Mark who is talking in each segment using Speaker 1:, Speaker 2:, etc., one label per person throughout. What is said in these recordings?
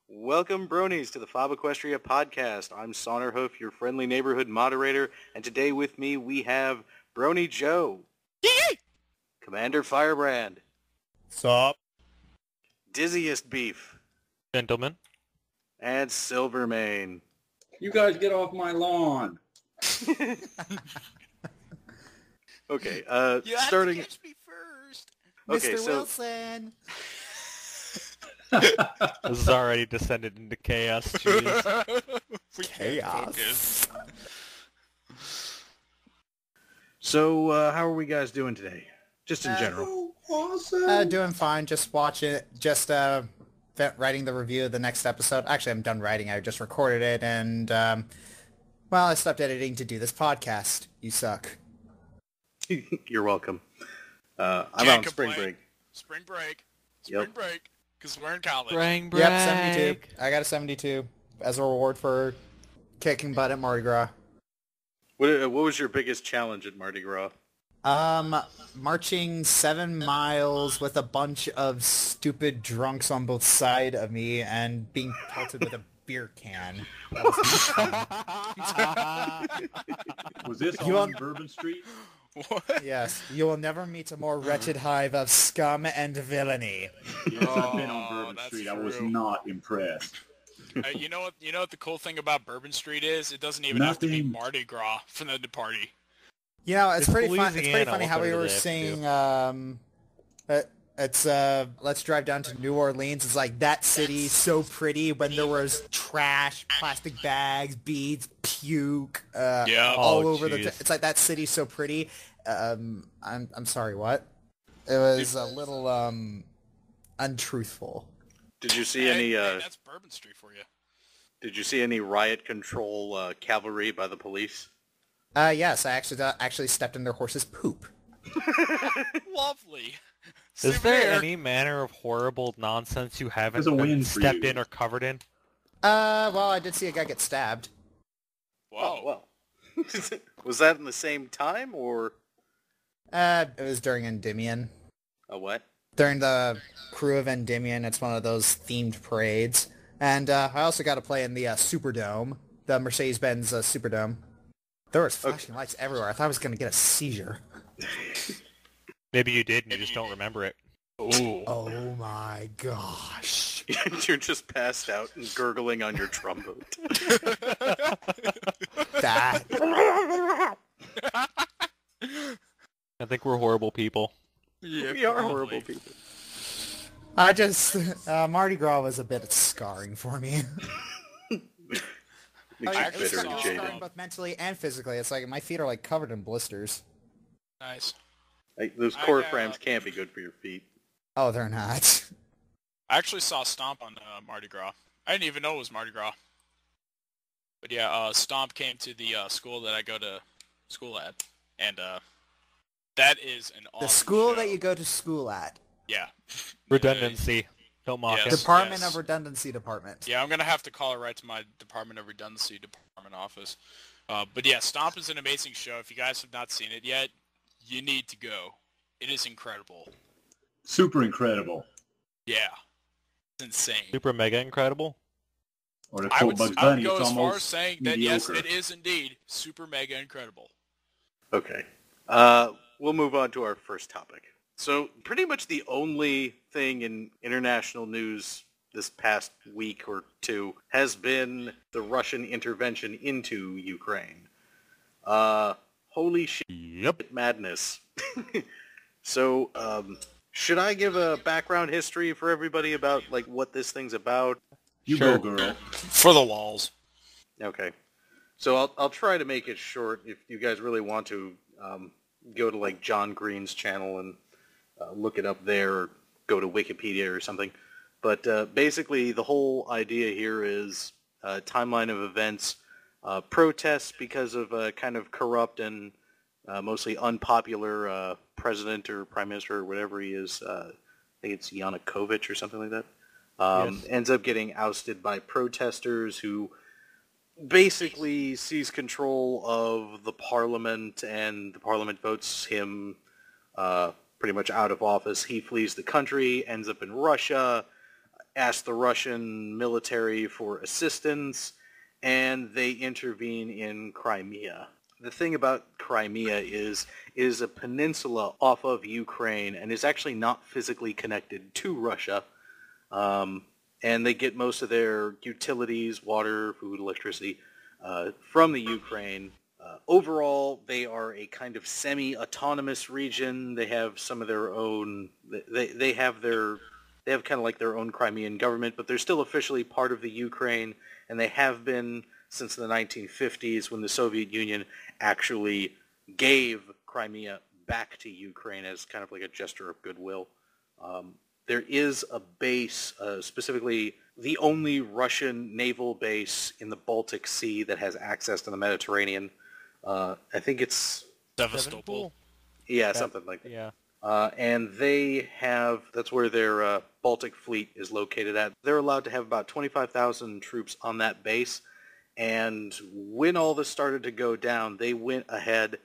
Speaker 1: Welcome, Bronies, to the FOB Equestria Podcast. I'm Saunter Hoof, your friendly neighborhood moderator, and today with me we have Brony Joe, Commander Firebrand,
Speaker 2: Sup?
Speaker 1: Dizziest Beef,
Speaker 2: Gentlemen.
Speaker 1: and Silvermane.
Speaker 3: You guys get off my lawn.
Speaker 1: Okay,
Speaker 4: You
Speaker 1: starting...
Speaker 4: have to catch me first.
Speaker 1: Okay,
Speaker 4: Mr.
Speaker 1: so...
Speaker 4: Wilson.
Speaker 2: This has already descended into chaos. Jeez.
Speaker 4: Chaos.
Speaker 1: So, how are we guys doing today? Just in general.
Speaker 3: Awesome.
Speaker 4: Doing fine. Just watching. Just writing the review of the next episode. Actually, I'm done writing. I just recorded it, and I stopped editing to do this podcast. You suck.
Speaker 1: You're welcome. I'm
Speaker 5: Can't
Speaker 1: on spring
Speaker 5: complain.
Speaker 1: break.
Speaker 5: Spring break.
Speaker 1: Yep.
Speaker 5: Spring break. Because we're in college.
Speaker 2: Spring break.
Speaker 4: Yep, 72. I got a 72 as a reward for kicking butt at Mardi Gras.
Speaker 1: What was your biggest challenge at Mardi Gras?
Speaker 4: Marching 7 miles with a bunch of stupid drunks on both sides of me and being pelted with a beer can. That was
Speaker 3: Was this
Speaker 4: You
Speaker 3: on
Speaker 4: want-
Speaker 3: Bourbon Street?
Speaker 5: What?
Speaker 4: Yes, you will never meet a more wretched hive of scum and villainy.
Speaker 3: Yes, I've been on
Speaker 5: Oh,
Speaker 3: Bourbon
Speaker 5: that's
Speaker 3: Street. I was
Speaker 5: true.
Speaker 3: not impressed.
Speaker 5: You know what? You know what the cool thing about Bourbon Street is? It doesn't even have to be
Speaker 3: Nothing.
Speaker 5: Mardi Gras for them to party.
Speaker 4: You know, it's
Speaker 2: It's
Speaker 4: pretty fun. It's pretty
Speaker 2: Louisiana,
Speaker 4: funny how
Speaker 2: what
Speaker 4: we
Speaker 2: better
Speaker 4: were
Speaker 2: do they have to
Speaker 4: saying. It's let's drive down to New Orleans. It's like that city so pretty when there was trash, plastic bags, beads, puke,
Speaker 5: Yeah.
Speaker 4: all
Speaker 2: Oh,
Speaker 4: over the.
Speaker 2: jeez.
Speaker 4: It's like that city so pretty. I'm sorry. What? It was a little untruthful.
Speaker 1: Did you see
Speaker 5: Hey,
Speaker 1: any?
Speaker 5: hey, that's Bourbon Street for you.
Speaker 1: Did you see any riot control cavalry by the police?
Speaker 4: Yes, I actually stepped in their horse's poop.
Speaker 5: Lovely.
Speaker 2: Is there
Speaker 5: Souvenir.
Speaker 2: any manner of horrible nonsense you haven't
Speaker 3: There's a win
Speaker 2: been
Speaker 3: for
Speaker 2: stepped
Speaker 3: you.
Speaker 2: in or covered in?
Speaker 4: Well, I did see a guy get stabbed.
Speaker 5: Whoa.
Speaker 1: Oh, well. Was that in the same time, or
Speaker 4: It was during Endymion.
Speaker 1: a what?
Speaker 4: During the crew of Endymion, it's one of those themed parades. And I also got to play in the Superdome, the Mercedes-Benz Superdome. There was flashing lights everywhere. I thought I was going to get a seizure.
Speaker 2: Maybe you did and you just don't remember it.
Speaker 5: Ooh.
Speaker 4: Oh my gosh.
Speaker 1: You're just passed out and gurgling on your trombone.
Speaker 4: That...
Speaker 2: I think we're horrible people.
Speaker 5: Yeah,
Speaker 1: We are
Speaker 5: probably.
Speaker 1: horrible people.
Speaker 4: I just... Mardi Gras was a bit scarring for me.
Speaker 1: Makes
Speaker 5: I
Speaker 1: you
Speaker 5: actually
Speaker 1: bitter
Speaker 5: saw
Speaker 1: and
Speaker 5: it.
Speaker 1: jaded.
Speaker 4: Scarring both mentally and physically. It's like my feet are like covered in blisters.
Speaker 5: Nice.
Speaker 1: Those
Speaker 5: I,
Speaker 1: core
Speaker 5: uh,
Speaker 1: frames can't be good for your feet.
Speaker 4: Oh, they're not.
Speaker 5: I actually saw Stomp on Mardi Gras. I didn't even know it was Mardi Gras. But yeah, Stomp came to the school that I go to school at. And that is an awesome
Speaker 4: The school
Speaker 5: show.
Speaker 4: that you go to school at.
Speaker 5: Yeah.
Speaker 2: Redundancy. Don't mock
Speaker 5: Yes.
Speaker 2: it.
Speaker 4: Department
Speaker 5: yes.
Speaker 4: of Redundancy Department.
Speaker 5: Yeah, I'm going to have to call it right to my Department of Redundancy Department office. But yeah, Stomp is an amazing show. If you guys have not seen it yet, you need to go. It is incredible.
Speaker 3: Super incredible.
Speaker 5: Yeah. It's insane.
Speaker 2: Super mega incredible.
Speaker 3: Or to
Speaker 5: I
Speaker 3: quote
Speaker 5: would,
Speaker 3: Bugs
Speaker 5: I would
Speaker 3: Bunny,
Speaker 5: go
Speaker 3: it's
Speaker 5: as far
Speaker 3: almost
Speaker 5: as saying that yes,
Speaker 3: mediocre.
Speaker 5: it is indeed super mega incredible.
Speaker 1: Okay. We'll move on to our first topic. So pretty much the only thing in international news this past week or two has been the Russian intervention into Ukraine. Holy shit.
Speaker 2: Yep.
Speaker 1: Madness. So, should I give a background history for everybody about like what this thing's about?
Speaker 3: You
Speaker 2: Sure.
Speaker 3: go, girl.
Speaker 5: For the walls.
Speaker 1: Okay. So I'll try to make it short. If you guys really want to, go to like John Green's channel and look it up there, or go to Wikipedia or something. But basically, the whole idea here is a timeline of events, protests because of a kind of corrupt and mostly unpopular president or prime minister or whatever he is. I think it's Yanukovych or something like that.
Speaker 2: Yes.
Speaker 1: Ends up getting ousted by protesters who basically seize control of the parliament, and the parliament votes him pretty much out of office. He flees the country, ends up in Russia, ask the Russian military for assistance, and they intervene in Crimea. The thing about Crimea is a peninsula off of Ukraine and is actually not physically connected to Russia. And they get most of their utilities, water, food, electricity, from the Ukraine. Overall, they are a kind of semi-autonomous region. They have some of their own. They have kind of like their own Crimean government, but they're still officially part of the Ukraine, and they have been since the 1950s, when the Soviet Union actually gave Crimea back to Ukraine as kind of like a gesture of goodwill. There is a base, specifically the only Russian naval base in the Baltic Sea that has access to the Mediterranean. I think it's
Speaker 5: Sevastopol.
Speaker 1: Yeah, something like that.
Speaker 2: Yeah.
Speaker 1: And that's where their Baltic fleet is located at. They're allowed to have about 25,000 troops on that base. And when all this started to go down, they went ahead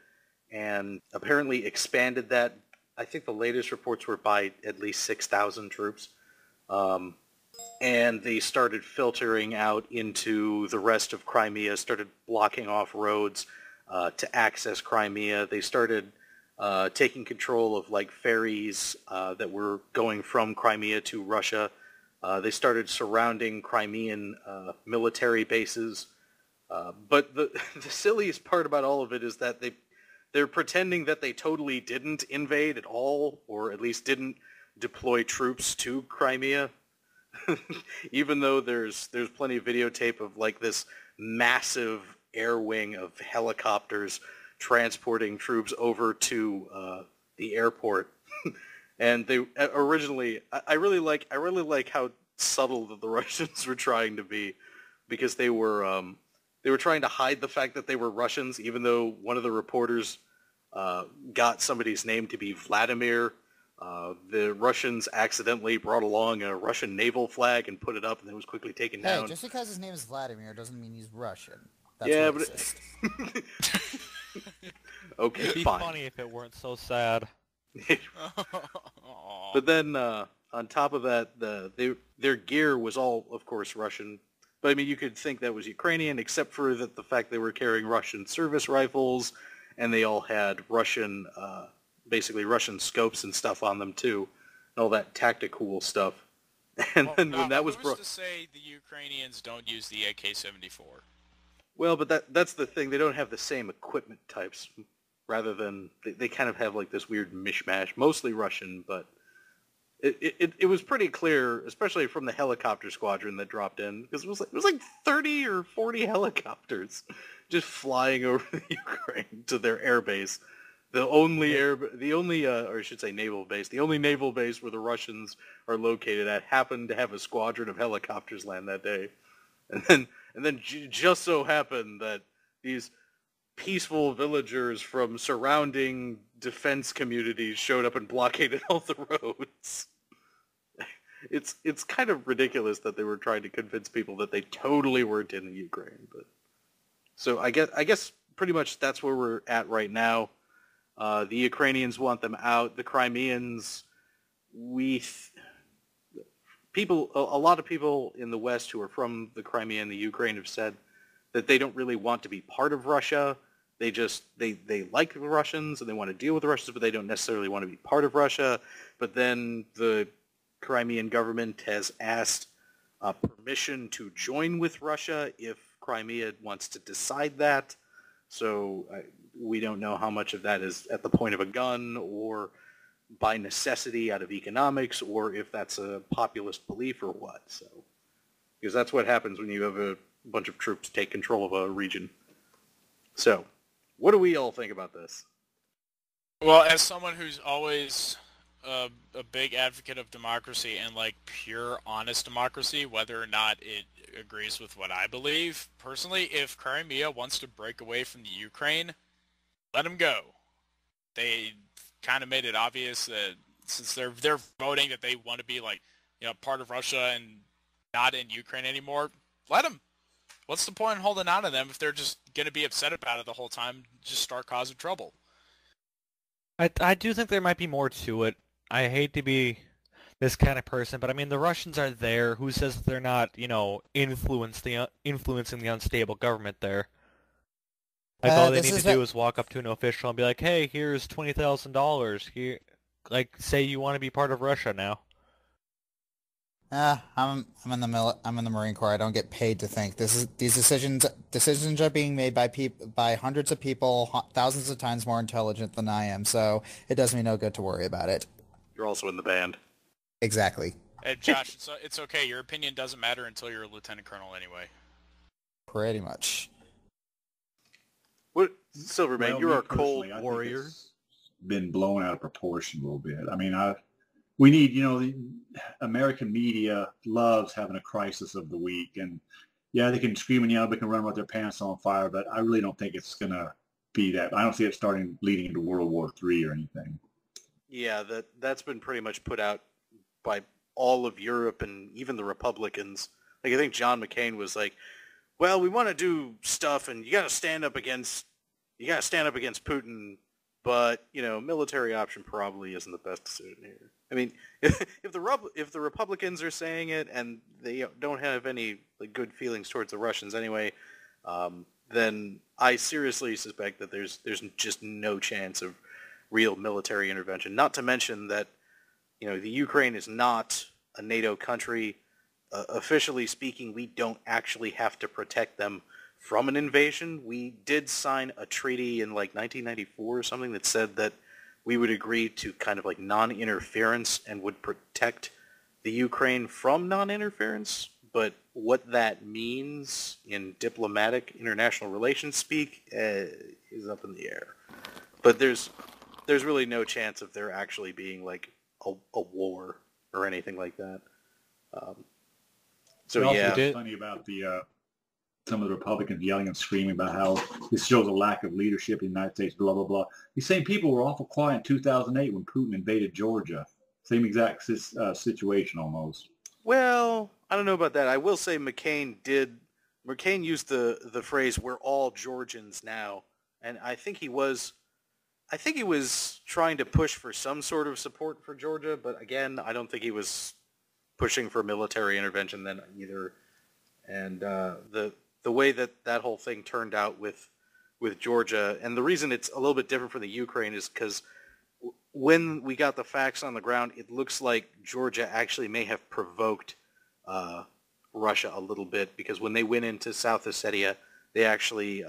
Speaker 1: and apparently expanded that. I think the latest reports were by at least 6,000 troops. And they started filtering out into the rest of Crimea, started blocking off roads to access Crimea. They started taking control of like ferries that were going from Crimea to Russia. They started surrounding Crimean military bases. But the silliest part about all of it is that they're pretending that they totally didn't invade at all, or at least didn't deploy troops to Crimea, even though there's plenty of videotape of like this massive air wing of helicopters transporting troops over to the airport. And they originally, I really like how subtle that the Russians were trying to be, because they were trying to hide the fact that they were Russians, even though one of the reporters got somebody's name to be Vladimir. The Russians accidentally brought along a Russian naval flag and put it up, and it was quickly taken down.
Speaker 4: Hey, just because his name is Vladimir doesn't mean he's Russian. That's
Speaker 1: yeah,
Speaker 4: racist.
Speaker 1: Okay,
Speaker 2: It'd be
Speaker 1: fine.
Speaker 2: funny if it weren't so sad.
Speaker 1: But then, on top of that, their gear was all, of course, Russian. But I mean, you could think that was Ukrainian, except for the fact they were carrying Russian service rifles, and they all had Russian, basically Russian scopes and stuff on them too, and all that tactical stuff. And then when that was
Speaker 5: brought, to say the Ukrainians don't use the AK-74?
Speaker 1: Well, but that's the thing. They don't have the same equipment types. Rather than they kind of have like this weird mishmash, mostly Russian, but it was pretty clear, especially from the helicopter squadron that dropped in, because it was like 30 or 40 helicopters just flying over the Ukraine to their air base. The only or I should say naval base, the only naval base where the Russians are located at happened to have a squadron of helicopters land that day, and then just so happened that these peaceful villagers from surrounding defense communities showed up and blockaded all the roads. It's kind of ridiculous that they were trying to convince people that they totally weren't in the Ukraine. But so I guess pretty much that's where we're at right now. The Ukrainians want them out. The Crimeans, a lot of people in the West who are from the Crimea and the Ukraine have said that they don't really want to be part of Russia. They like the Russians and they want to deal with the Russians, but they don't necessarily want to be part of Russia. But then the Crimean government has asked permission to join with Russia if Crimea wants to decide that. So we don't know how much of that is at the point of a gun or by necessity out of economics, or if that's a populist belief or what. So, because that's what happens when you have a bunch of troops take control of a region. So, what do we all think about this?
Speaker 5: Well, as someone who's always a big advocate of democracy and like pure honest democracy, whether or not it agrees with what I believe, personally, if Crimea wants to break away from the Ukraine, let them go. They kind of made it obvious that since they're voting that they want to be like, part of Russia and not in Ukraine anymore, let them. What's the point in holding on to them if they're just going to be upset about it the whole time, just start causing trouble?
Speaker 2: I do think there might be more to it. I hate to be... this kind of person, but I mean, the Russians are there. Who says that they're not, influencing the unstable government there? Like, all they need to do is walk up to an official and be like, hey, here's $20,000. Here, like, say you want to be part of Russia now.
Speaker 4: I'm in the Marine Corps. I don't get paid to think. These decisions are being made by hundreds of people, thousands of times more intelligent than I am. So it does me no good to worry about it.
Speaker 1: You're also in the band.
Speaker 4: Exactly.
Speaker 5: And Josh, it's okay. Your opinion doesn't matter until you're a lieutenant colonel anyway.
Speaker 4: Pretty much.
Speaker 1: What, Silverman?
Speaker 3: Well,
Speaker 1: you're
Speaker 3: me
Speaker 1: a cold
Speaker 3: personally, I think
Speaker 1: warrior.
Speaker 3: it's been blown out of proportion a little bit. I mean, we need, the American media loves having a crisis of the week, and yeah, they can scream and yell, they can run with their pants on fire, but I really don't think it's gonna be that. I don't see it leading into World War III or anything.
Speaker 1: Yeah, that's been pretty much put out by all of Europe and even the Republicans. Like, I think John McCain was like, well, we want to do stuff, and you got to stand up against Putin, but military option probably isn't the best decision here. I mean, if the Republicans are saying it and they don't have any good feelings towards the Russians anyway, then I seriously suspect that there's just no chance of real military intervention. Not to mention that the Ukraine is not a NATO country. Officially speaking, we don't actually have to protect them from an invasion. We did sign a treaty in 1994 or something that said that we would agree to kind of non-interference and would protect the Ukraine from non-interference. But what that means in diplomatic international relations speak is up in the air. But there's really no chance of there actually being a war or anything like that.
Speaker 3: It's funny about some of the Republicans yelling and screaming about how this shows a lack of leadership in the United States, blah, blah, blah. These same people were awful quiet in 2008 when Putin invaded Georgia. Same exact situation almost.
Speaker 1: Well, I don't know about that. I will say McCain used the phrase, we're all Georgians now. And I think he was trying to push for some sort of support for Georgia, but again, I don't think he was pushing for military intervention then either. And the way that whole thing turned out with Georgia, and the reason it's a little bit different from the Ukraine is because when we got the facts on the ground, it looks like Georgia actually may have provoked Russia a little bit, because when they went into South Ossetia, they actually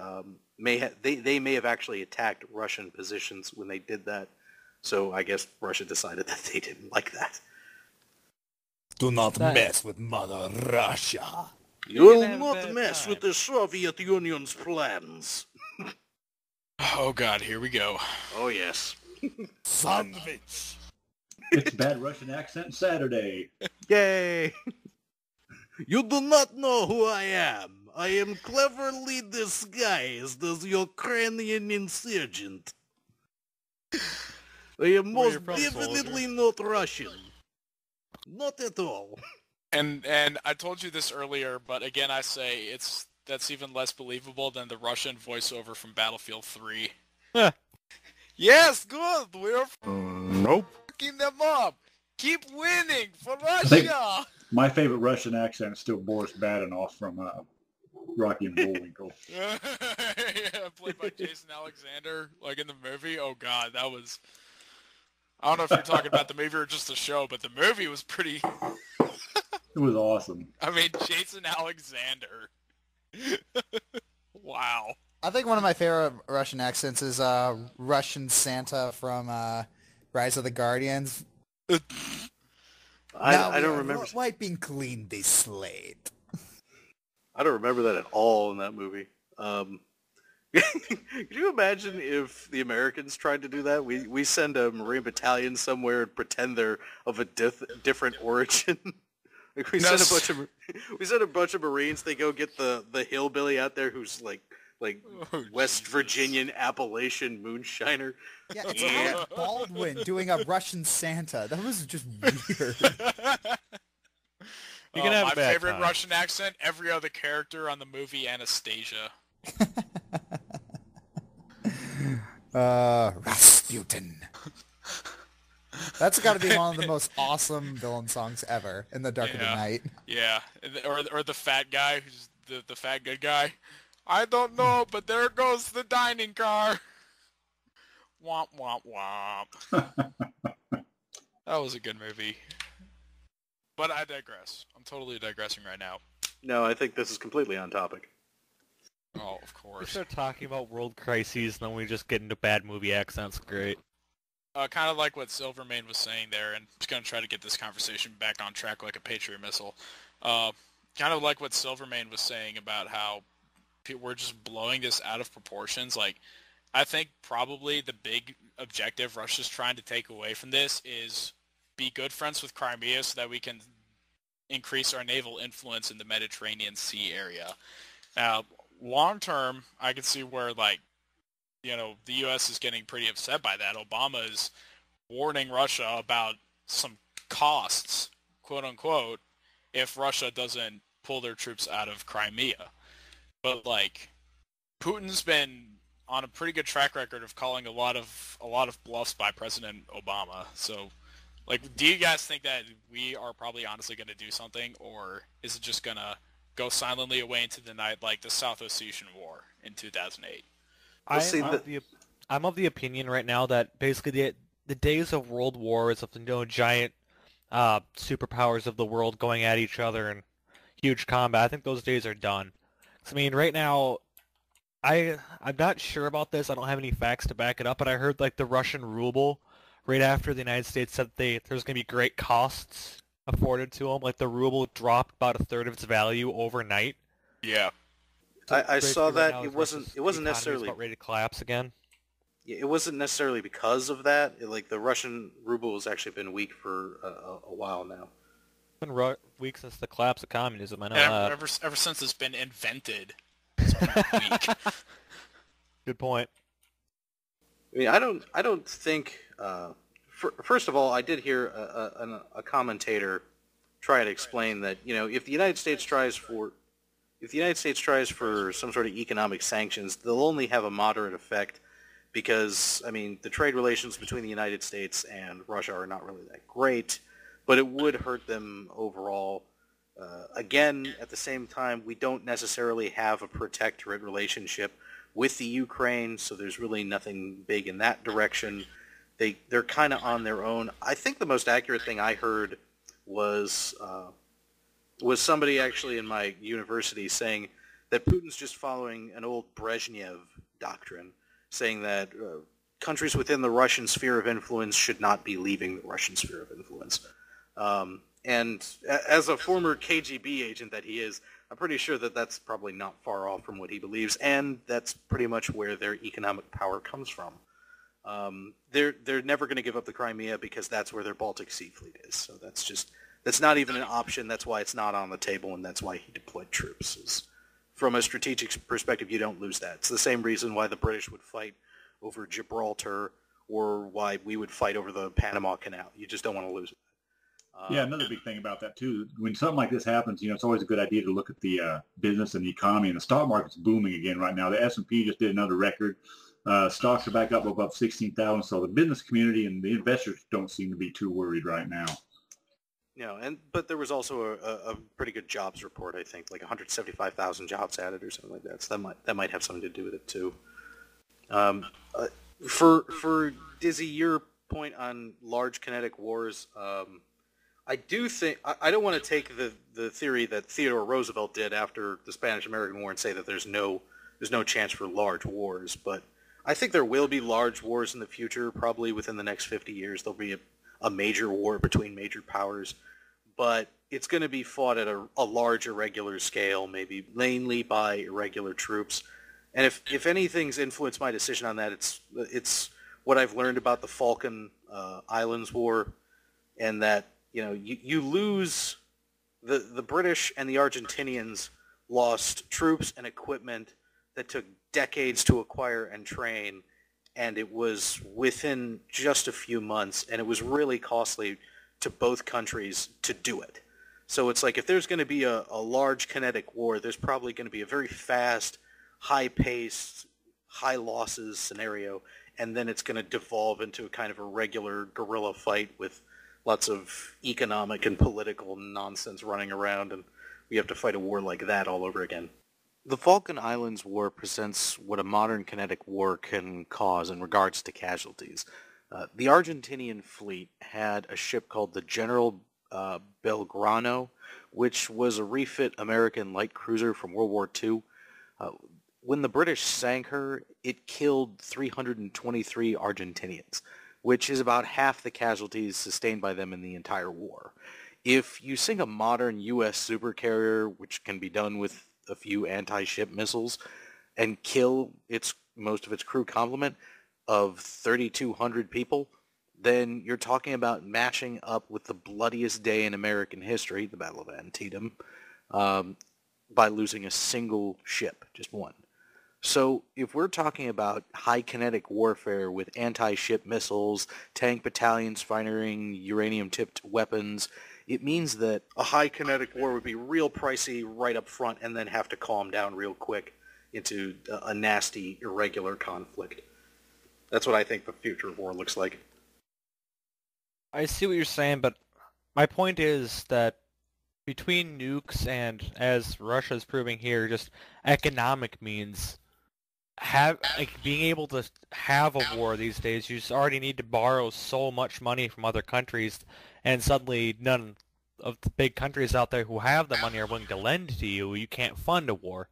Speaker 1: may have actually attacked Russian positions when they did that. So I guess Russia decided that they didn't like that.
Speaker 4: Do not mess with Mother Russia.
Speaker 1: You will not mess with the Soviet Union's plans.
Speaker 5: Oh God, here we go.
Speaker 1: Oh yes.
Speaker 4: Sandwich.
Speaker 3: It's bad Russian accent Saturday.
Speaker 1: Yay! You do not know who I am. I am cleverly disguised as Ukrainian insurgent. I am most definitely not Russian. Not at all.
Speaker 5: And I told you this earlier, but again I say that's even less believable than the Russian voiceover from Battlefield 3. Yes, good. We're fucking them up. Keep winning for Russia.
Speaker 3: My favorite Russian accent is still Boris Badenoff from Rocky and Bullwinkle.
Speaker 5: Yeah, played by Jason Alexander, in the movie. Oh God, that was... I don't know if you're talking about the movie or just the show, but the movie was pretty...
Speaker 3: It was awesome.
Speaker 5: I mean, Jason Alexander. Wow.
Speaker 4: I think one of my favorite Russian accents is Russian Santa from Rise of the Guardians.
Speaker 1: I don't remember.
Speaker 4: Wiping clean the slate.
Speaker 1: I don't remember that at all in that movie. Could you imagine if the Americans tried to do that? We send a Marine battalion somewhere and pretend they're of a different origin. We send a bunch of Marines. They go get the hillbilly out there who's like West Virginian Appalachian moonshiner.
Speaker 4: Yeah, it's Alec Baldwin doing a Russian Santa. That was just weird.
Speaker 5: My favorite Russian accent, every other character on the movie Anastasia.
Speaker 4: Rasputin. That's got to be one of the most awesome villain songs ever, In the Dark of the Night.
Speaker 5: Yeah, or the fat guy, who's the fat good guy. I don't know, but there goes the dining car. Womp, womp, womp. That was a good movie. But I digress. I'm totally digressing right now.
Speaker 1: No, I think this is completely on topic.
Speaker 5: Oh, of
Speaker 2: We
Speaker 5: course.
Speaker 2: start talking about world crises, and then we just get into bad movie accents. Great.
Speaker 5: Kind of like what Silvermane was saying there, and I'm just going to try to get this conversation back on track like a Patriot missile. Kind of like what Silvermane was saying about how we're just blowing this out of proportions. Like, I think probably the big objective Russia's trying to take away from this is be good friends with Crimea so that we can increase our naval influence in the Mediterranean Sea area. Now, long term, I can see where, like, you know, the U.S. is getting pretty upset by that. Obama is warning Russia about some costs, quote unquote, if Russia doesn't pull their troops out of Crimea. But, like, Putin's been on a pretty good track record of calling a lot of bluffs by President Obama. So, like, do you guys think that we are probably honestly going to do something, or is it just going to go silently away into the night like the South Ossetian War in 2008?
Speaker 2: I'm of the opinion right now that basically the days of world wars, of the giant superpowers of the world going at each other and huge combat, I think those days are done. 'Cause, I mean, right now, I'm not sure about this. I don't have any facts to back it up, but I heard like the Russian ruble right after the United States said there's going to be great costs afforded to them. Like the ruble dropped about a third of its value overnight.
Speaker 5: Yeah.
Speaker 2: So
Speaker 1: I saw
Speaker 2: right
Speaker 1: that.
Speaker 2: now,
Speaker 1: It wasn't necessarily
Speaker 2: about ready to collapse again.
Speaker 1: Yeah, it wasn't necessarily because of that. Like the Russian ruble has actually been weak for a while now.
Speaker 2: It's been weak since the collapse of communism. I know
Speaker 5: And
Speaker 2: that.
Speaker 5: ever since it's been invented, it's been weak.
Speaker 2: Good point.
Speaker 1: I mean, I don't think. First of all, I did hear a commentator try to explain that, you know, if the United States tries for some sort of economic sanctions, they'll only have a moderate effect because, I mean, the trade relations between the United States and Russia are not really that great, but it would hurt them overall. Again, at the same time, we don't necessarily have a protectorate relationship with the Ukraine, so there's really nothing big in that direction. They're kind of on their own. I think the most accurate thing I heard was somebody actually in my university saying that Putin's just following an old Brezhnev doctrine, saying that countries within the Russian sphere of influence should not be leaving the Russian sphere of influence. And as a former KGB agent that he is, I'm pretty sure that that's probably not far off from what he believes, and that's pretty much where their economic power comes from. They're never going to give up the Crimea because that's where their Baltic Sea Fleet is. So that's not even an option. That's why it's not on the table, and that's why he deployed troops. From a strategic perspective, you don't lose that. It's the same reason why the British would fight over Gibraltar or why we would fight over the Panama Canal. You just don't want to lose it.
Speaker 3: Yeah, another big thing about that, too, when something like this happens, you know, it's always a good idea to look at the business and the economy, and the stock market's booming again right now. The S&P just did another record. Stocks are back up above 16,000, so the business community and the investors don't seem to be too worried right now.
Speaker 1: You know, but there was also a pretty good jobs report, I think, like 175,000 jobs added or something like that. So that might have something to do with it too. For Dizzy, your point on large kinetic wars, I do think I don't want to take the theory that Theodore Roosevelt did after the Spanish-American War and say that there's no chance for large wars, but I think there will be large wars in the future. Probably within the next 50 years, there'll be a major war between major powers, but it's going to be fought at a large irregular scale, maybe mainly by irregular troops. And if anything's influenced my decision on that, it's what I've learned about the Falkland Islands War, and that, you know, you lose the British and the Argentinians lost troops and equipment that took decades to acquire and train, and it was within just a few months, and it was really costly to both countries to do it. So it's like if there's going to be a large kinetic war, there's probably going to be a very fast, high-paced, high-losses scenario, and then it's going to devolve into a kind of a regular guerrilla fight with lots of economic and political nonsense running around, and we have to fight a war like that all over again. The Falkland Islands War presents what a modern kinetic war can cause in regards to casualties. The Argentinian fleet had a ship called the General Belgrano, which was a refit American light cruiser from World War II. When the British sank her, it killed 323 Argentinians, which is about half the casualties sustained by them in the entire war. If you sink a modern U.S. supercarrier, which can be done with a few anti-ship missiles, and kill most of its crew complement of 3,200 people, then you're talking about matching up with the bloodiest day in American history, the Battle of Antietam, by losing a single ship, just one. So if we're talking about high kinetic warfare with anti-ship missiles, tank battalions firing uranium-tipped weapons, it means that a high kinetic war would be real pricey right up front and then have to calm down real quick into a nasty, irregular conflict. That's what I think the future of war looks like.
Speaker 2: I see what you're saying, but my point is that between nukes and, as Russia's proving here, just economic means, being able to have a war these days, you just already need to borrow so much money from other countries, and suddenly none of the big countries out there who have the money are willing to lend to you. You can't fund a war.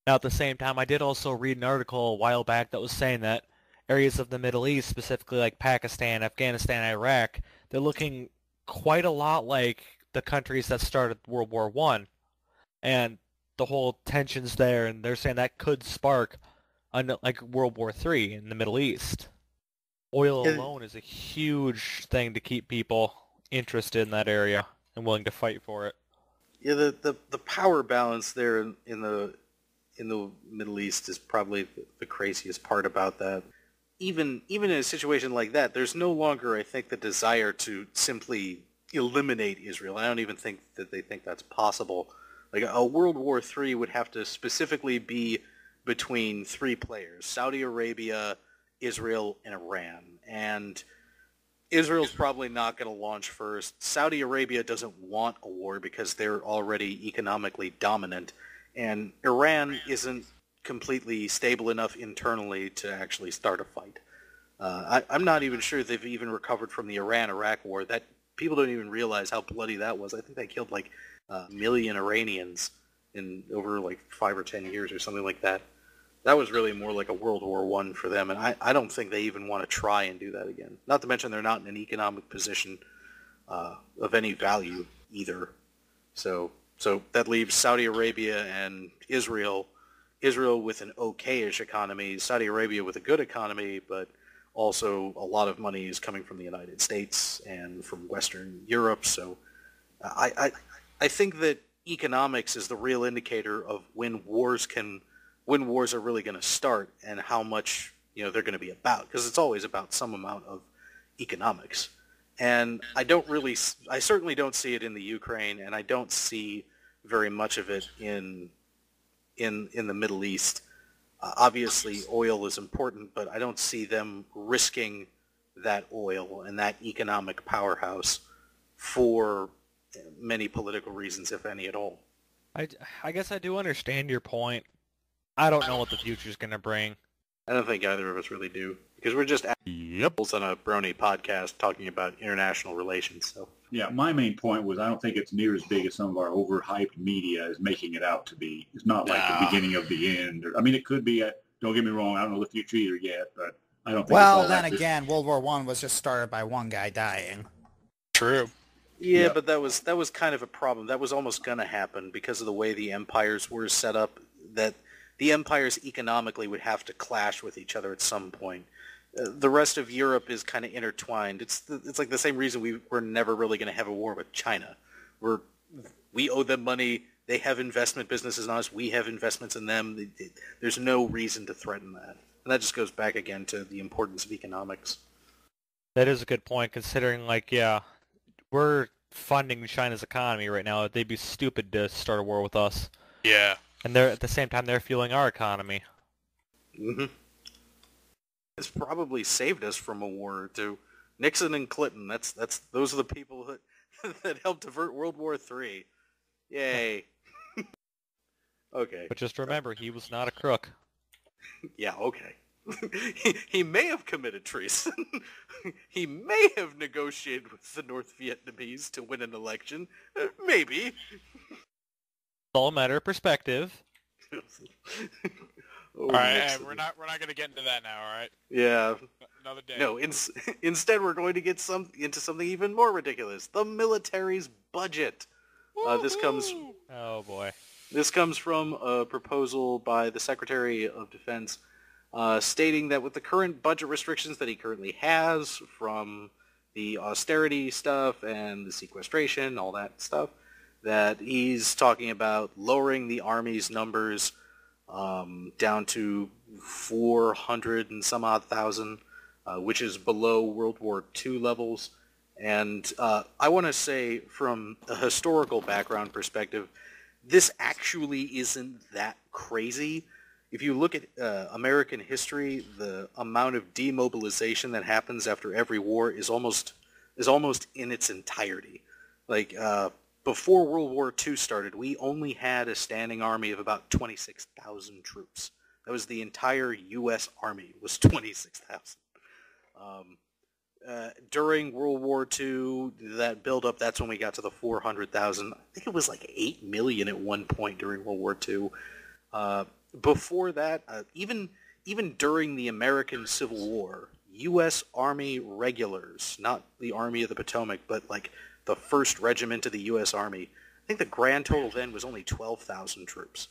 Speaker 2: Now, at the same time, I did also read an article a while back that was saying that areas of the Middle East, specifically like Pakistan, Afghanistan, Iraq, they're looking quite a lot like the countries that started World War I. And the whole tensions there, and they're saying that could spark like World War III in the Middle East. Oil alone is a huge thing to keep people interested in that area and willing to fight for it.
Speaker 1: Yeah, the power balance there in the Middle East is probably the craziest part about that. Even in a situation like that, there's no longer, I think, the desire to simply eliminate Israel. I don't even think that they think that's possible. Like, a World War III would have to specifically be between three players: Saudi Arabia, Israel, and Iran. And Israel's probably not going to launch first. Saudi Arabia doesn't want a war because they're already economically dominant. And Iran isn't completely stable enough internally to actually start a fight. I'm not even sure they've even recovered from the Iran-Iraq war. That people don't even realize how bloody that was. I think they killed like a million Iranians in over like 5 or 10 years or something like that. That was really more like a World War I for them, and I don't think they even want to try and do that again. Not to mention they're not in an economic position of any value either. So that leaves Saudi Arabia and Israel with an okay-ish economy, Saudi Arabia with a good economy, but also a lot of money is coming from the United States and from Western Europe. So I think that economics is the real indicator of when wars are really going to start and how much they're going to be about, because it's always about some amount of economics. And I certainly don't see it in the Ukraine, and I don't see very much of it in the Middle East. Obviously, oil is important, but I don't see them risking that oil and that economic powerhouse for many political reasons, if any at all.
Speaker 2: I guess I do understand your point. I don't know what the future's going to bring.
Speaker 1: I don't think either of us really do, because we're just assholes on a Brony podcast talking about international relations. So
Speaker 3: yeah, my main point was I don't think it's near as big as some of our overhyped media is making it out to be. It's not like the beginning of the end. I mean, it could be. Don't get me wrong. I don't know the future either yet, but I don't think.
Speaker 4: Well, then again, World War I was just started by one guy dying.
Speaker 5: True.
Speaker 1: Yeah, but that was kind of a problem. That was almost going to happen because of the way the empires were set up. That the empires economically would have to clash with each other at some point. The rest of Europe is kind of intertwined. It's like the same reason we're never really going to have a war with China. We owe them money. They have investment businesses in us. We have investments in them. There's no reason to threaten that. And that just goes back again to the importance of economics.
Speaker 2: That is a good point, considering, we're funding China's economy right now. They'd be stupid to start a war with us.
Speaker 5: Yeah.
Speaker 2: And at the same time, they're fueling our economy.
Speaker 1: Mm-hmm. has probably saved us from a war or two. Nixon and Clinton, those are the people that helped avert World War III. Yay. Okay.
Speaker 2: But just remember, he was not a crook.
Speaker 1: Yeah, okay. He may have committed treason. He may have negotiated with the North Vietnamese to win an election. Maybe.
Speaker 2: It's all a matter of perspective.
Speaker 5: Alright, we're not going to get into that now, alright?
Speaker 1: Yeah.
Speaker 5: Another day.
Speaker 1: No, instead we're going to get into something even more ridiculous. The military's budget. This comes...
Speaker 2: Oh, boy.
Speaker 1: This comes from a proposal by the Secretary of Defense stating that with the current budget restrictions that he currently has from the austerity stuff and the sequestration, all that stuff, that he's talking about lowering the Army's numbers down to 400 and some odd thousand, which is below World War II levels. And I want to say, from a historical background perspective, this actually isn't that crazy. If you look at American history, the amount of demobilization that happens after every war is almost in its entirety. Like, before World War II started, we only had a standing army of about 26,000 troops. That was the entire U.S. Army, was 26,000. During World War II, that build-up, that's when we got to the 400,000. I think it was like 8 million at one point during World War II. Before that, even during the American Civil War, U.S. Army regulars, not the Army of the Potomac, but like the 1st Regiment of the U.S. Army, I think the grand total then was only 12,000 troops.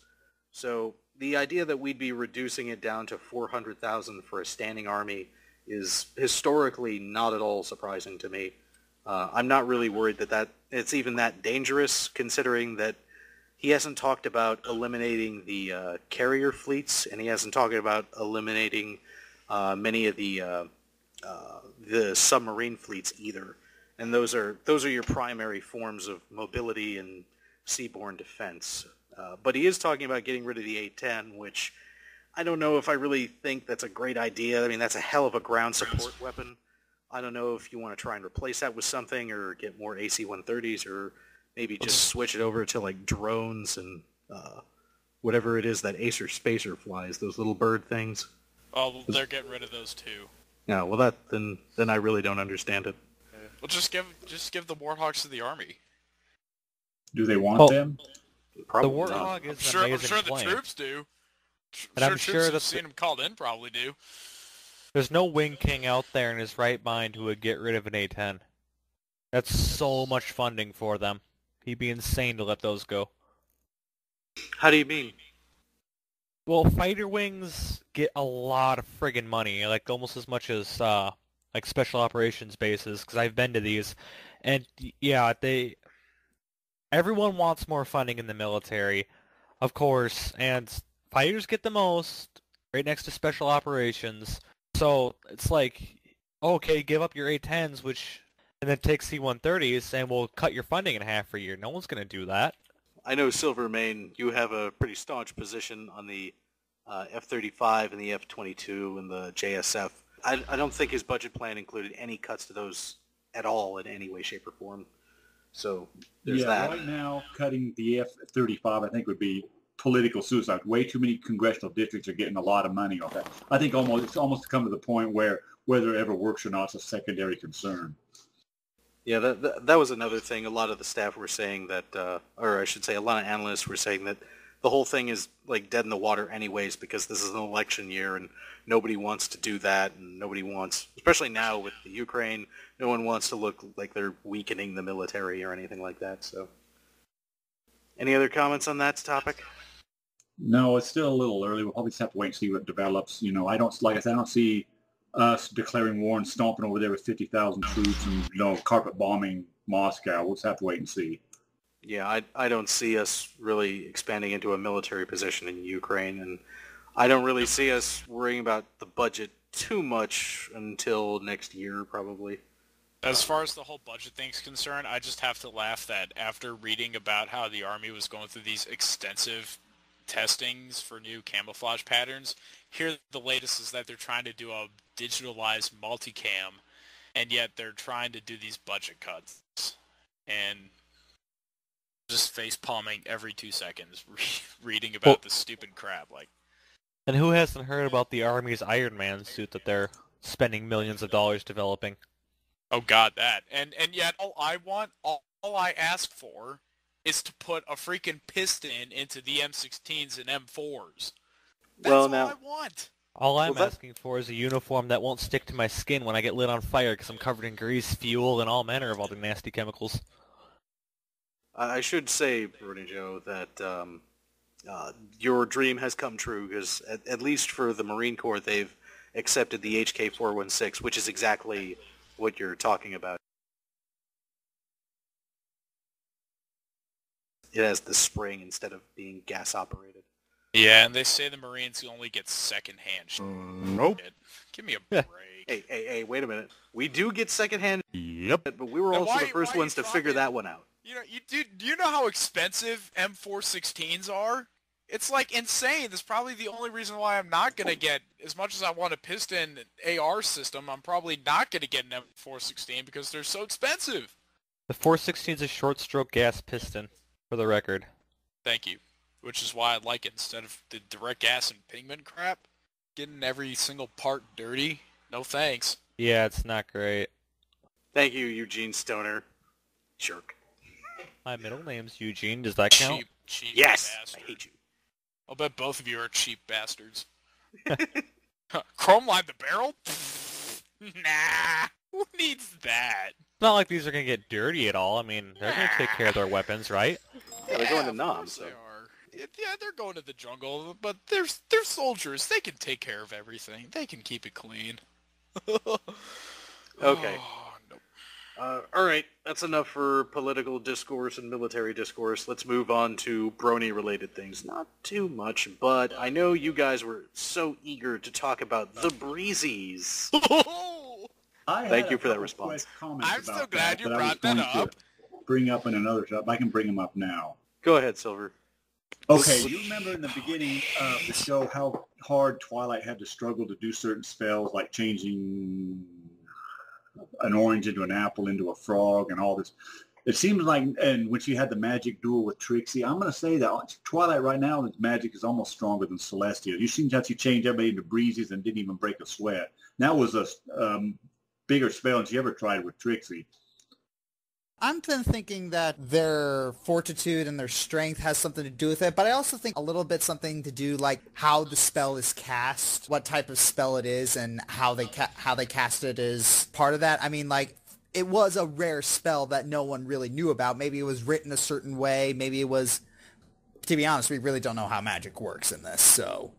Speaker 1: So the idea that we'd be reducing it down to 400,000 for a standing army is historically not at all surprising to me. I'm not really worried that it's even that dangerous, considering that he hasn't talked about eliminating the carrier fleets, and he hasn't talked about eliminating many of the submarine fleets either. And those are your primary forms of mobility and seaborne defense. But he is talking about getting rid of the A-10, which I don't know if I really think that's a great idea. I mean, that's a hell of a ground support weapon. I don't know if you want to try and replace that with something or get more AC-130s or maybe just switch it over to like drones and whatever it is that Acer Spacer flies, those little bird things.
Speaker 5: Oh, they're getting rid of those too.
Speaker 1: Yeah, well then I really don't understand it.
Speaker 5: Well, just give the Warthogs to the Army.
Speaker 3: Do they want them?
Speaker 1: Probably
Speaker 2: the Warthog is an
Speaker 5: I'm
Speaker 2: amazing
Speaker 5: sure the
Speaker 2: plane.
Speaker 5: troops do.
Speaker 2: And I'm sure
Speaker 5: that
Speaker 2: that
Speaker 5: seen them called in probably do.
Speaker 2: There's no Wing King out there in his right mind who would get rid of an A-10. That's so much funding for them. He'd be insane to let those go.
Speaker 1: How do you mean?
Speaker 2: Well, fighter wings get a lot of friggin' money, like almost as much as like special operations bases, because I've been to these, and yeah, everyone wants more funding in the military, of course, and fighters get the most, right next to special operations. So it's like, okay, give up your A-10s, and then take C-130s, and we'll cut your funding in half for a year. No one's going to do that.
Speaker 1: I know, Silvermane, you have a pretty staunch position on the F-35 and the F-22 and the JSF. I don't think his budget plan included any cuts to those at all in any way, shape, or form. So there's that.
Speaker 3: Right now, cutting the F-35, I think, would be political suicide. Way too many congressional districts are getting a lot of money off that. I think it's almost come to the point where whether it ever works or not is a secondary concern.
Speaker 1: Yeah, that was another thing. A lot of the staff were saying that, or I should say a lot of analysts were saying that the whole thing is like dead in the water anyways because this is an election year and nobody wants to do that, and nobody wants, especially now with the Ukraine, no one wants to look like they're weakening the military or anything like that. So, any other comments on that topic?
Speaker 3: No, it's still a little early. We'll probably just have to wait and see what develops. You know, I don't see us declaring war and stomping over there with 50,000 troops and, carpet bombing Moscow. We'll just have to wait and see.
Speaker 1: Yeah, I don't see us really expanding into a military position in Ukraine, and I don't really see us worrying about the budget too much until next year, probably.
Speaker 5: As far as the whole budget thing's concerned, I just have to laugh that after reading about how the Army was going through these extensive testings for new camouflage patterns. Here, the latest is that they're trying to do a digitalized multicam, and yet they're trying to do these budget cuts. And just face palming every 2 seconds, reading about this stupid crap. Like,
Speaker 2: And who hasn't heard about the Army's Iron Man suit that they're spending millions of dollars developing?
Speaker 5: oh god, that. And yet, all I ask for is to put a freaking piston into the M16s and M4s. That's
Speaker 1: Well,
Speaker 5: all
Speaker 1: now-
Speaker 5: I want.
Speaker 2: All I'm
Speaker 1: Well, that-
Speaker 2: asking for is a uniform that won't stick to my skin when I get lit on fire because I'm covered in grease, fuel, and all manner of other nasty chemicals.
Speaker 1: I should say, Brony Joe, that your dream has come true, because at least for the Marine Corps, they've accepted the HK-416, which is exactly what you're talking about. It has the spring instead of being gas-operated.
Speaker 5: Yeah, and they say the Marines only get second-hand shit.
Speaker 1: Nope.
Speaker 5: Give me a break.
Speaker 1: Hey, wait a minute. We do get second-hand,
Speaker 2: Yep.
Speaker 1: but we were
Speaker 5: Now,
Speaker 1: also
Speaker 5: why-
Speaker 1: the first
Speaker 5: why are
Speaker 1: ones
Speaker 5: you
Speaker 1: to figure
Speaker 5: talking-
Speaker 1: that one out.
Speaker 5: You know, do you know how expensive M416s are? It's like insane. That's probably the only reason why I'm not gonna get, as much as I want a piston AR system, I'm probably not gonna get an M416 because they're so expensive.
Speaker 2: The 416 is a short-stroke gas piston, for the record.
Speaker 5: Thank you. Which is why I like it instead of the direct gas and pigment crap. Getting every single part dirty. No thanks.
Speaker 2: Yeah, it's not great.
Speaker 1: Thank you, Eugene Stoner. Jerk.
Speaker 2: My middle name's Eugene. Does that count?
Speaker 5: Cheap
Speaker 1: Yes!
Speaker 5: bastard.
Speaker 1: I hate you.
Speaker 5: I'll bet both of you are cheap bastards. Chrome line the barrel? Nah. Who needs that?
Speaker 2: It's not like these are going to get dirty at all. I mean, they're going to take care of their weapons, right?
Speaker 1: Yeah, they're going to
Speaker 5: of
Speaker 1: Nam,
Speaker 5: course
Speaker 1: so...
Speaker 5: they are. Yeah, they're going to the jungle, but they're soldiers. They can take care of everything. They can keep it clean.
Speaker 1: Okay.
Speaker 5: Oh, nope.
Speaker 1: Alright, that's enough for political discourse and military discourse. Let's move on to Brony-related things. Not too much, but I know you guys were so eager to talk about the Breezies. Thank you for that response.
Speaker 5: I'm so glad you brought that up.
Speaker 3: Bring up in another shop. I can bring them up now.
Speaker 1: Go ahead, Silver.
Speaker 3: Okay, you remember in the beginning of the show how hard Twilight had to struggle to do certain spells, like changing an orange into an apple into a frog and all this. It seems like, and when she had the magic duel with Trixie, I'm going to say that Twilight right now, its magic is almost stronger than Celestia. You seen how she changed everybody into Breezies and didn't even break a sweat. That was a bigger spell than she ever tried with Trixie.
Speaker 4: I'm then thinking that their fortitude and their strength has something to do with it, but I also think a little bit something to do like how the spell is cast, what type of spell it is, and how they cast it is part of that. I mean, like, it was a rare spell that no one really knew about. Maybe it was written a certain way. Maybe it was, to be honest, we really don't know how magic works in this, so...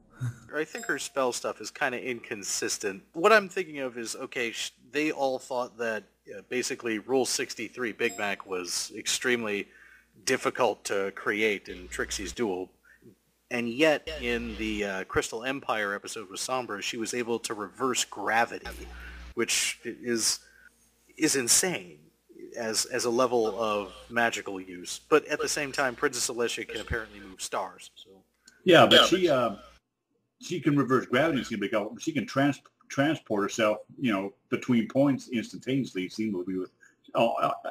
Speaker 1: I think her spell stuff is kind of inconsistent. What I'm thinking of is, okay, they all thought that basically Rule 63 Big Mac was extremely difficult to create in Trixie's duel, and yet in the Crystal Empire episode with Sombra, she was able to reverse gravity, which is insane as a level of magical use. But at the same time, Princess Celestia can apparently move stars. So
Speaker 3: Yeah, but she can reverse gravity. She can transport herself, between points instantaneously. It seems to be with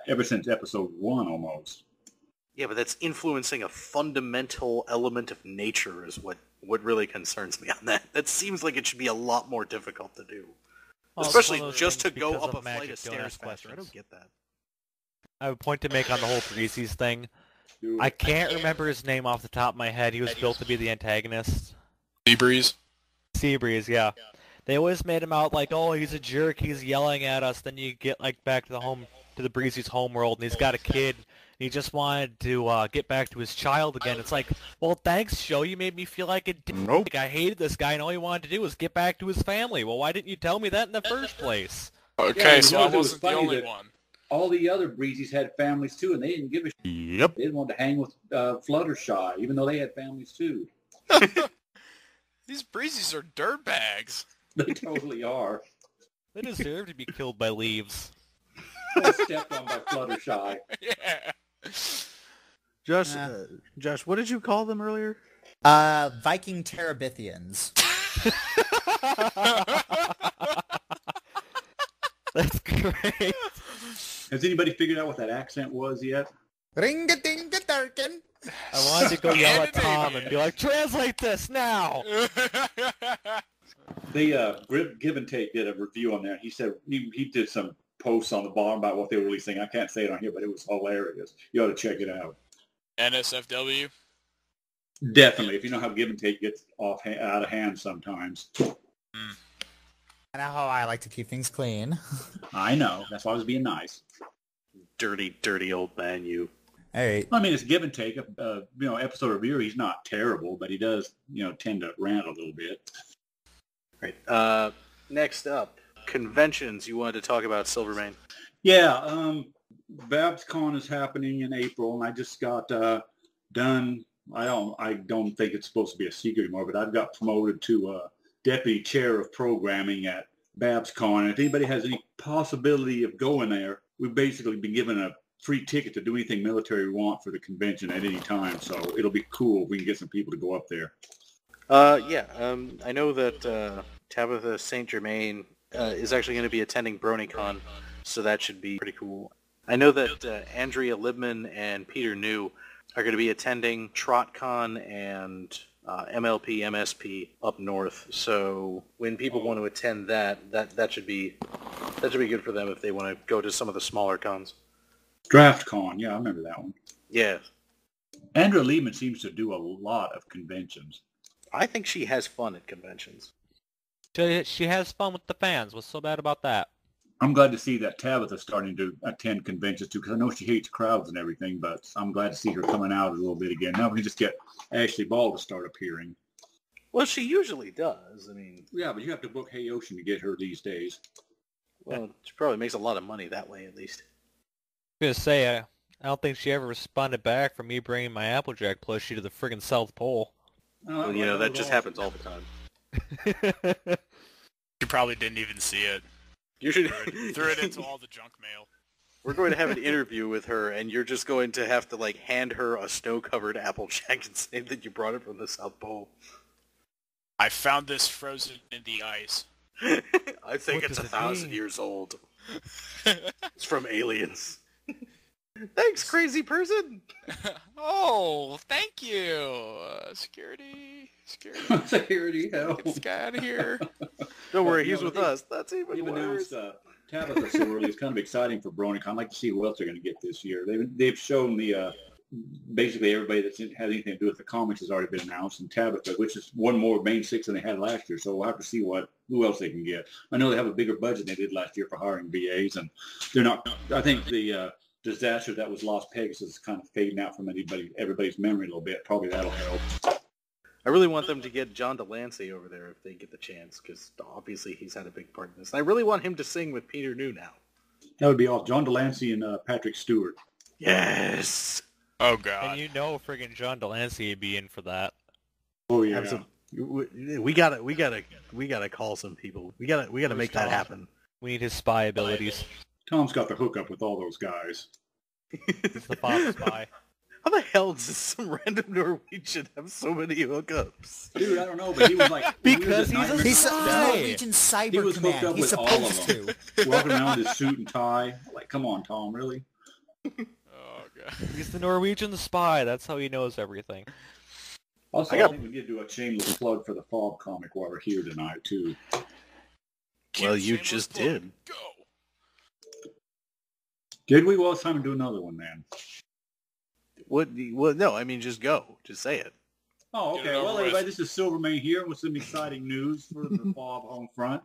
Speaker 3: ever since episode 1 almost.
Speaker 1: yeah, but that's influencing a fundamental element of nature is what really concerns me on that. That seems like it should be a lot more difficult to do.
Speaker 2: Well, it's
Speaker 1: Especially
Speaker 2: one of those
Speaker 1: just to
Speaker 2: things
Speaker 1: go
Speaker 2: because
Speaker 1: up
Speaker 2: of
Speaker 1: a flight
Speaker 2: magic,
Speaker 1: of
Speaker 2: don't
Speaker 1: stairs
Speaker 2: ask
Speaker 1: faster. I
Speaker 2: questions.
Speaker 1: don't get that.
Speaker 2: I have a point to make on the whole Breezies thing. I can't remember his name off the top of my head. He was built to be the antagonist.
Speaker 5: Seabreeze.
Speaker 2: Seabreeze, yeah. They always made him out like, oh, he's a jerk, he's yelling at us. Then you get like back to the Breezy's homeworld, and he's got a kid. And he just wanted to get back to his child again. It's like, well, thanks, show. You made me feel like a dick. Nope. I hated this guy, and all he wanted to do was get back to his family. Well, why didn't you tell me that in the first place?
Speaker 5: Okay,
Speaker 3: Yeah,
Speaker 5: so I
Speaker 3: it was
Speaker 5: wasn't the
Speaker 3: funny
Speaker 5: only
Speaker 3: that-
Speaker 5: one.
Speaker 3: All the other Breezies had families too, and they didn't give a shit.
Speaker 2: Yep.
Speaker 3: They didn't want to hang with Fluttershy, even though they had families too.
Speaker 5: These Breezies are dirtbags.
Speaker 3: They totally are.
Speaker 2: They deserve to be killed by leaves.
Speaker 3: Stepped on by Fluttershy.
Speaker 5: Yeah.
Speaker 1: Josh, what did you call them earlier?
Speaker 4: Viking Terabithians.
Speaker 2: That's great.
Speaker 3: Has anybody figured out what that accent was yet?
Speaker 4: Ring-a-ding-a-darkin.
Speaker 2: I wanted to go yell at Tom and be like, translate this now!
Speaker 3: They Give and Take did a review on that. He said he did some posts on the bottom about what they were releasing. I can't say it on here, but it was hilarious. You ought to check it out.
Speaker 5: NSFW?
Speaker 3: Definitely. If you know how Give and Take gets out of hand sometimes.
Speaker 4: I know how I like to keep things clean.
Speaker 3: I know. That's why I was being nice.
Speaker 1: Dirty, dirty old man, you.
Speaker 4: Alright.
Speaker 3: I mean, it's Give and Take. Episode reviewer, he's not terrible, but he does, tend to rant a little bit.
Speaker 1: Right. Next up, conventions. You wanted to talk about, Silvermane.
Speaker 3: Yeah, BabsCon is happening in April, and I just got done. I don't think it's supposed to be a secret anymore, but I've got promoted to deputy chair of programming at BabsCon. And if anybody has any possibility of going there, we've basically been given a free ticket to do anything military we want for the convention at any time. So it'll be cool if we can get some people to go up there.
Speaker 1: I know that Tabitha St. Germain is actually going to be attending BronyCon, so that should be pretty cool. I know that Andrea Libman and Peter New are going to be attending TrotCon and MLP, MSP up north. So when people want to attend that should be good for them if they want to go to some of the smaller cons.
Speaker 3: DraftCon, yeah, I remember that one.
Speaker 1: Yeah.
Speaker 3: Andrea Libman seems to do a lot of conventions.
Speaker 1: I think she has fun at conventions.
Speaker 2: She has fun with the fans. What's so bad about that?
Speaker 3: I'm glad to see that Tabitha's starting to attend conventions too, because I know she hates crowds and everything, but I'm glad to see her coming out a little bit again. Now we can just get Ashley Ball to start appearing.
Speaker 1: Well, she usually does. I mean...
Speaker 3: Yeah, but you have to book Hey Ocean to get her these days.
Speaker 1: Well, she probably makes a lot of money that way, at least.
Speaker 2: I was going to say, I don't think she ever responded back from me bringing my Applejack plushie to the friggin' South Pole.
Speaker 1: Well, that just happens all the time.
Speaker 5: You probably didn't even see it.
Speaker 1: You should
Speaker 5: threw it into all the junk mail.
Speaker 1: We're going to have an interview with her, and you're just going to have to hand her a snow-covered Applejack and say that you brought it from the South Pole.
Speaker 5: I found this frozen in the ice.
Speaker 1: I think it's 1,000 years old. It's from aliens. Thanks, crazy person.
Speaker 5: Oh, thank you. Security.
Speaker 3: Security, help.
Speaker 5: Get this guy out of here.
Speaker 1: Don't worry, he's with us. That's even worse.
Speaker 3: Announced Tabitha so early. It's kind of exciting for BronyCon. I'd like to see who else they're going to get this year. They've shown the basically everybody that's had anything to do with the comics has already been announced, and Tabitha, which is one more main six than they had last year. So we'll have to see who else they can get. I know they have a bigger budget than they did last year for hiring VAs, and they're not. I think the disaster that was Las Pegasus is kind of fading out from everybody's memory a little bit. Probably that'll help.
Speaker 1: I really want them to get John Delancey over there if they get the chance, because obviously he's had a big part in this. And I really want him to sing with Peter New now.
Speaker 3: That would be all. John Delancey and Patrick Stewart.
Speaker 1: Yes.
Speaker 5: Oh God.
Speaker 2: And friggin' John Delancey would be in for that.
Speaker 3: Oh yeah.
Speaker 1: We gotta call some people. We gotta make that happen.
Speaker 2: We need his spy abilities.
Speaker 3: Tom's got the hookup with all those guys.
Speaker 2: He's the Fox spy.
Speaker 1: How the hell does some random Norwegian have so many hookups?
Speaker 3: Dude, I don't know, but he was like...
Speaker 2: Because he's a
Speaker 4: Norwegian Cyber Command. He's supposed to.
Speaker 3: Walking around with his suit and tie. Like, come on, Tom, really?
Speaker 5: Oh, God.
Speaker 2: He's the Norwegian spy. That's how he knows everything.
Speaker 3: Also, I think we did do a shameless plug for the FOB comic while we're here tonight, too.
Speaker 1: Well, you just did.
Speaker 5: Go.
Speaker 3: Did we? Well, it's time to do another one, man.
Speaker 1: What? Well, no, I mean, just go. Just say it.
Speaker 3: Oh, okay. Well, everybody, this is Silvermane here with some exciting news for the FOB home front.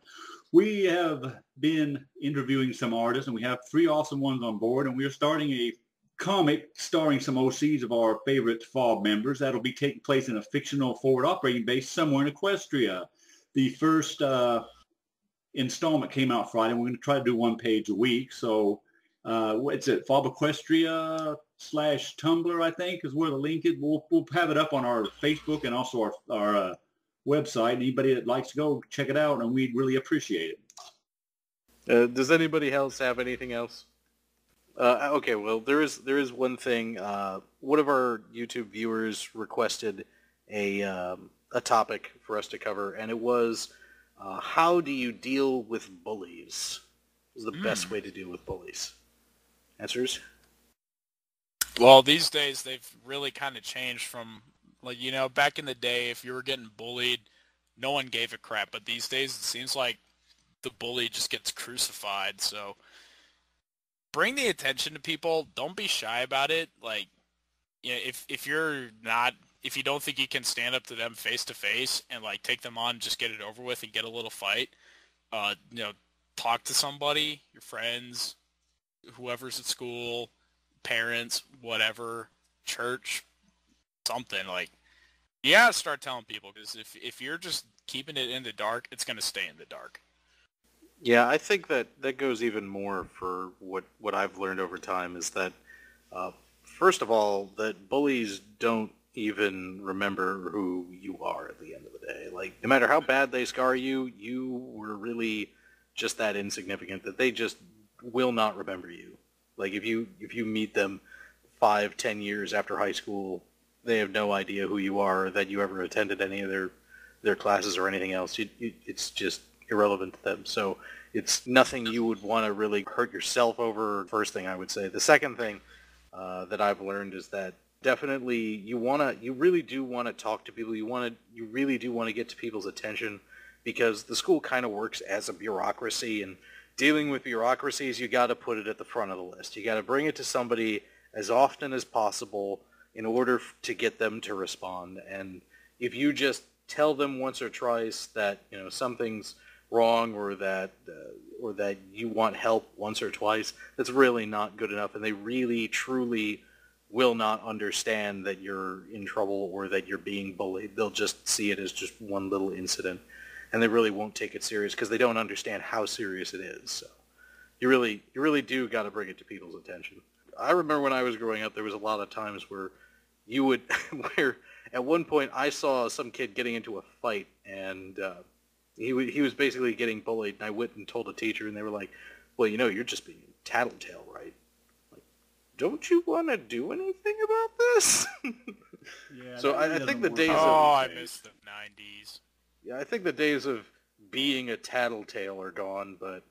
Speaker 3: We have been interviewing some artists, and we have 3 awesome ones on board, and we are starting a comic starring some OCs of our favorite FOB members. That'll be taking place in a fictional forward operating base somewhere in Equestria. The first installment came out Friday, and we're going to try to do 1 page a week. So it's at FOB Equestria /Tumblr, I think, is where the link is. We'll have it up on our Facebook and also our website. Anybody that likes to go, check it out, and we'd really appreciate
Speaker 1: it. Does anybody else have anything else? Okay, well, there is one thing. One of our YouTube viewers requested a topic for us to cover, and it was how do you deal with bullies? What is the best way to deal with bullies? Answers?
Speaker 5: Well, these days they've really kind of changed from, like, back in the day, if you were getting bullied, no one gave a crap. But these days it seems like the bully just gets crucified. So bring the attention to people. Don't be shy about it. Like, if you don't think you can stand up to them face to face and like take them on, just get it over with and get a little fight. Talk to somebody, your friends, whoever's at school, parents, whatever, church, something. Like, you gotta start telling people, because if you're just keeping it in the dark, it's gonna stay in the dark.
Speaker 1: Yeah, I think that goes even more for what I've learned over time is that, first of all, that bullies don't even remember who you are at the end of the day. Like, no matter how bad they scar you, you were really just that insignificant that they just will not remember you. Like, if you meet them 5-10 years after high school, they have no idea who you are, that you ever attended any of their classes or anything else. It's just irrelevant to them. So it's nothing you would want to really hurt yourself over, first thing I would say. The second thing that I've learned is that definitely you really do want to talk to people. You really do want to get to people's attention, because the school kind of works as a bureaucracy, and dealing with bureaucracies, you got to put it at the front of the list. You got to bring it to somebody as often as possible in order to get them to respond. And if you just tell them once or twice that something's wrong, or that you want help once or twice, that's really not good enough, and they really truly will not understand that you're in trouble or that you're being bullied. They'll just see it as just one little incident, and they really won't take it serious because they don't understand how serious it is. So you really do got to bring it to people's attention. I remember when I was growing up, there was a lot of times where where at one point I saw some kid getting into a fight, and he was basically getting bullied, and I went and told a teacher, and they were like, well, you're just being a tattletale, right? Like, don't you want to do anything about this?
Speaker 3: Yeah,
Speaker 1: so I think the days
Speaker 5: I miss the 90s.
Speaker 1: Yeah, I think the days of being a tattletale are gone, but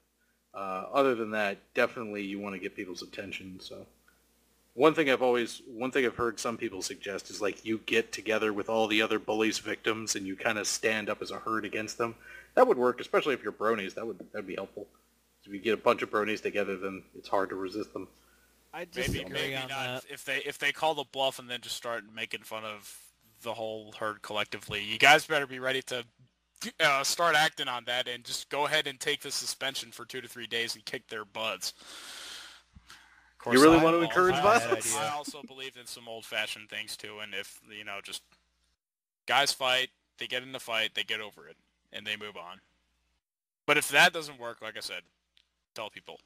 Speaker 1: other than that, definitely you want to get people's attention. So one thing I've heard some people suggest is, like, you get together with all the other bullies' victims and you kind of stand up as a herd against them. That would work, especially if you're bronies. That'd be helpful. If you get a bunch of bronies together, then it's hard to resist them.
Speaker 2: I disagree
Speaker 5: maybe
Speaker 2: on
Speaker 5: not.
Speaker 2: that.
Speaker 5: If they call the bluff and then just start making fun of the whole herd collectively, you guys better be ready to start acting on that and just go ahead and take the suspension for 2 to 3 days and kick their butts.
Speaker 1: You really want to encourage violence?
Speaker 5: I also believe in some old-fashioned things too, and if just guys fight, they get in the fight, they get over it, and they move on. But if that doesn't work, like I said, tell people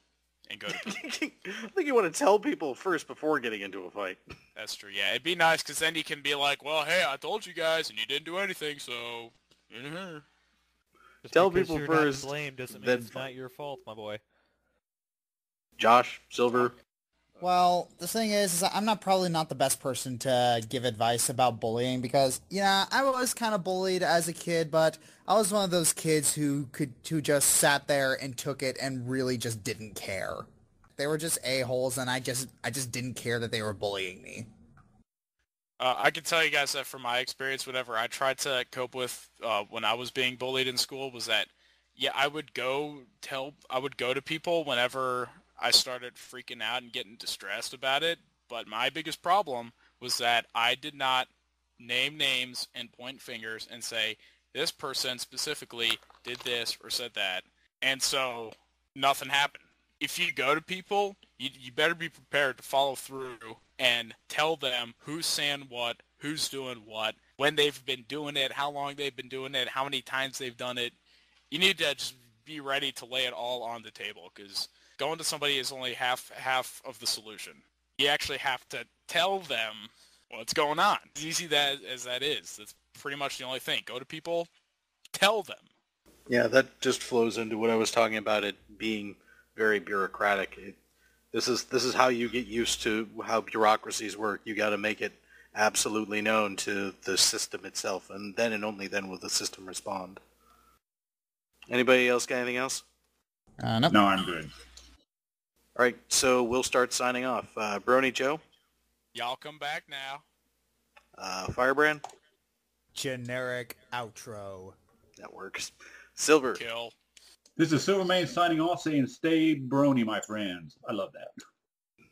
Speaker 5: and go to people.
Speaker 1: I think you want to tell people first before getting into a fight.
Speaker 5: That's true. Yeah, it'd be nice because then you can be like, well, hey, I told you guys, and you didn't do anything, so.
Speaker 2: Just
Speaker 1: tell
Speaker 2: because
Speaker 1: people
Speaker 2: you're
Speaker 1: first,
Speaker 2: not blamed doesn't mean
Speaker 1: then
Speaker 2: it's not your fault, my boy.
Speaker 1: Josh, Silver.
Speaker 4: Well, the thing is I'm probably not the best person to give advice about bullying because, I was kind of bullied as a kid, but I was one of those kids who just sat there and took it and really just didn't care. They were just a-holes, and I just didn't care that they were bullying me.
Speaker 5: I can tell you guys that from my experience, whatever I tried to cope with when I was being bullied in school was that, I would go to people whenever I started freaking out and getting distressed about it, but my biggest problem was that I did not name names and point fingers and say, this person specifically did this or said that, and so nothing happened. If you go to people, you better be prepared to follow through and tell them who's saying what, who's doing what, when they've been doing it, how long they've been doing it, how many times they've done it. You need to just be ready to lay it all on the table, because going to somebody is only half of the solution. You actually have to tell them what's going on. As easy as that is, that's pretty much the only thing. Go to people, tell them.
Speaker 1: Yeah, that just flows into what I was talking about, it being very bureaucratic. This is how you get used to how bureaucracies work. You got to make it absolutely known to the system itself, and then and only then will the system respond. Anybody else got anything else?
Speaker 4: Nope.
Speaker 3: No, I'm good.
Speaker 1: All right, so we'll start signing off. Brony Joe?
Speaker 5: Y'all come back now.
Speaker 1: Firebrand?
Speaker 4: Generic outro.
Speaker 1: That works. Silver?
Speaker 5: Kill.
Speaker 3: This is Silvermane signing off saying stay brony, my friends. I love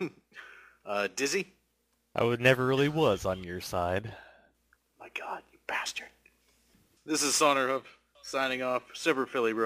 Speaker 3: that.
Speaker 1: Dizzy?
Speaker 2: I would never really was on your side.
Speaker 1: My God, you bastard. This is Saunter Hoof signing off. Super Philly, bro.